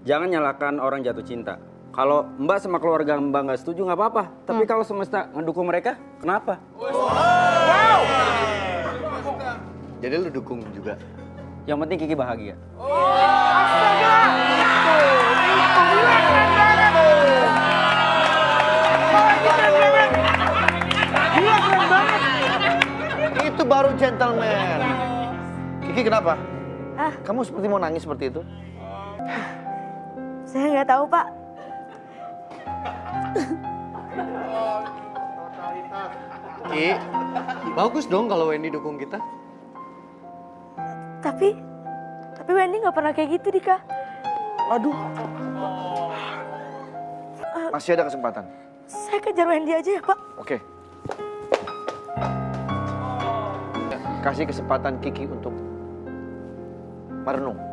Jangan nyalakan orang jatuh cinta. Kalau Mbak sama keluarga Mbak nggak setuju nggak apa-apa. Tapi kalau semesta ngedukung mereka, kenapa? Jadi lu dukung juga? Yang penting Kiki bahagia. Itu baru gentleman. Kiki kenapa? Ah, Kamu seperti mau nangis seperti itu? saya nggak tahu, Pak. Ki, bagus dong kalau Wendy dukung kita. Tapi Wendy nggak pernah kayak gitu, Dika. Aduh. Masih ada kesempatan. Saya kejar Wendy aja ya, Pak. Oke. Kasih kesempatan Kiki untuk merenung.